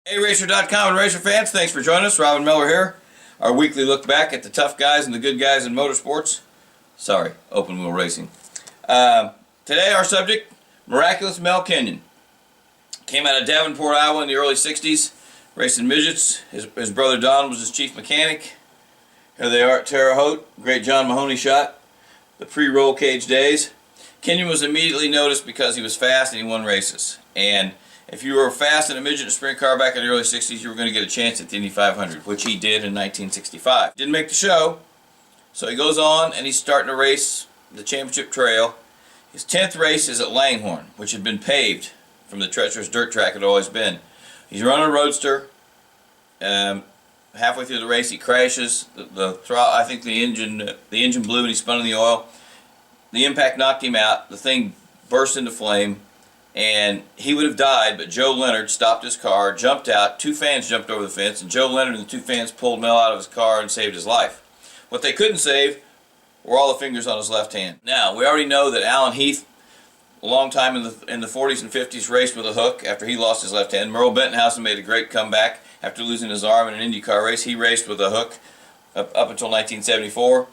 Hey RACER.com and Racer fans, thanks for joining us. Robin Miller here. Our weekly look back at the tough guys and the good guys in motorsports. Sorry, open wheel racing. Today our subject, Miraculous Mel Kenyon. Came out of Davenport, Iowa in the early 60s, racing midgets. His brother Don was his chief mechanic. Here they are at Terre Haute, great John Mahoney shot, the pre-roll cage days. Kenyon was immediately noticed because he was fast and he won races. And if you were fast in a midget and sprint car back in the early 60s, you were going to get a chance at the Indy 500, which he did in 1965. Didn't make the show, so he goes on and he's starting to race the championship trail. His 10th race is at Langhorne, which had been paved from the treacherous dirt track it had always been. He's running a roadster. Halfway through the race, he crashes. I think the engine blew and he spun in the oil. The impact knocked him out. The thing burst into flame, and he would have died, but Joe Leonard stopped his car, jumped out. Two fans jumped over the fence, and Joe Leonard and the two fans pulled Mel out of his car and saved his life. What they couldn't save were all the fingers on his left hand. Now, we already know that Alan Heath, a long time in the 40s and 50s, raced with a hook after he lost his left hand. Merle Bentonhausen made a great comeback after losing his arm in an IndyCar race. He raced with a hook up until 1974.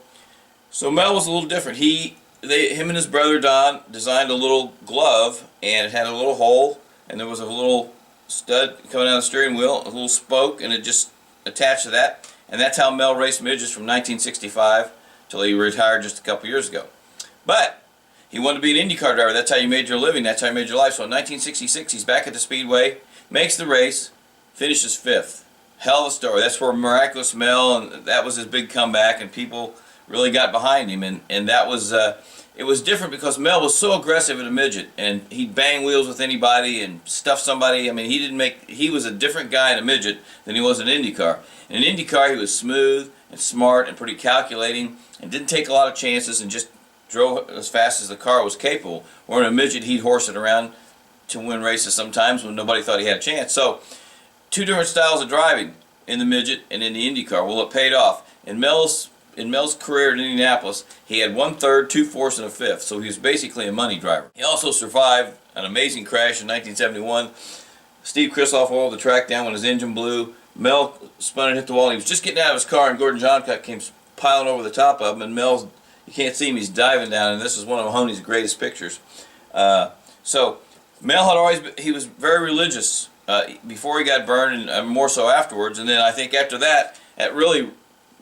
So Mel was a little different. Him and his brother Don designed a little glove, and it had a little hole, and there was a little stud coming out of the steering wheel, a little spoke, and it just attached to that. And that's how Mel raced midgets from 1965 till he retired just a couple years ago. But he wanted to be an IndyCar driver. That's how you made your living. That's how you made your life. So in 1966, he's back at the Speedway, makes the race, finishes 5th. Hell of a story. That's where Miraculous Mel, and that was his big comeback, and people really got behind him. And that was, it was different because Mel was so aggressive at a midget, and he'd bang wheels with anybody and stuff somebody. I mean, he was a different guy in a midget than he was in an IndyCar. In an IndyCar, he was smooth and smart and pretty calculating and didn't take a lot of chances and just drove as fast as the car was capable. Or in a midget, he'd horse it around to win races sometimes when nobody thought he had a chance. So, two different styles of driving in the midget and in the IndyCar. Well, it paid off. In Mel's career in Indianapolis, he had 1/3, 2/4, and a 5th, so he was basically a money driver. He also survived an amazing crash in 1971. Steve Krisloff oiled the track down when his engine blew. Mel spun and hit the wall. He was just getting out of his car, and Gordon Johncock came piling over the top of him, and Mel's, you can't see him, he's diving down, and this is one of Mahoney's greatest pictures. So Mel had always been, he was very religious before he got burned, and more so afterwards, and then I think after that, it really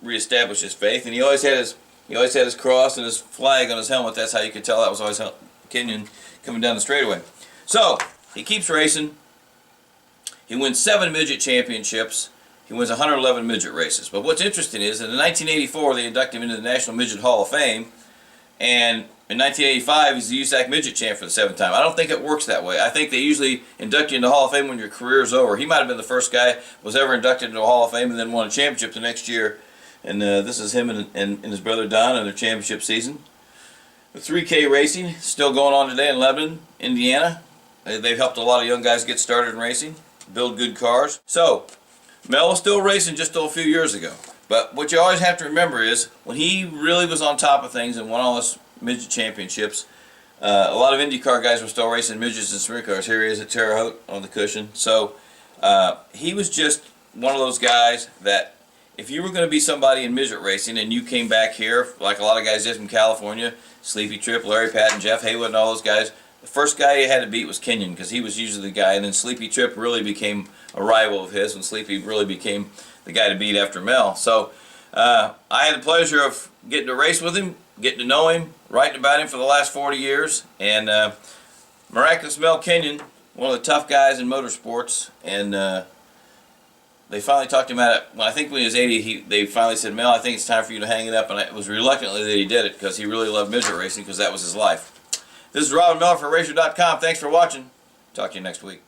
reestablished his faith, and he always had his cross and his flag on his helmet. That's how you could tell that was always Kenyon coming down the straightaway. So he keeps racing. He wins 7 midget championships. He wins 111 midget races. But what's interesting is that in 1984 they inducted him into the National Midget Hall of Fame, and in 1985 he's the USAC midget champ for the 7th time. I don't think it works that way. I think they usually induct you into the Hall of Fame when your career is over. He might have been the first guy who was ever inducted into the Hall of Fame and then won a championship the next year. And this is him and his brother Don in their championship season. The 3K racing still going on today in Lebanon, Indiana. They've helped a lot of young guys get started in racing, build good cars. So Mel was still racing just a few years ago. But what you always have to remember is when he really was on top of things and won all his midget championships, a lot of IndyCar guys were still racing midgets and sprint cars. Here he is at Terre Haute on the cushion. So he was just one of those guys that if you were going to be somebody in midget racing and you came back here, like a lot of guys did from California, Sleepy Tripp, Larry Patton, Jeff Haywood, and all those guys, the first guy you had to beat was Kenyon because he was usually the guy, and then Sleepy Tripp really became a rival of his, and Sleepy really became the guy to beat after Mel. So I had the pleasure of getting to race with him, getting to know him, writing about him for the last 40 years, and Miraculous Mel Kenyon, one of the tough guys in motorsports, and they finally talked him out of, well, I think when he was 80, they finally said, Mel, I think it's time for you to hang it up, and it was reluctantly that he did it because he really loved midget racing because that was his life. This is Robin Miller for RACER.com. Thanks for watching. Talk to you next week.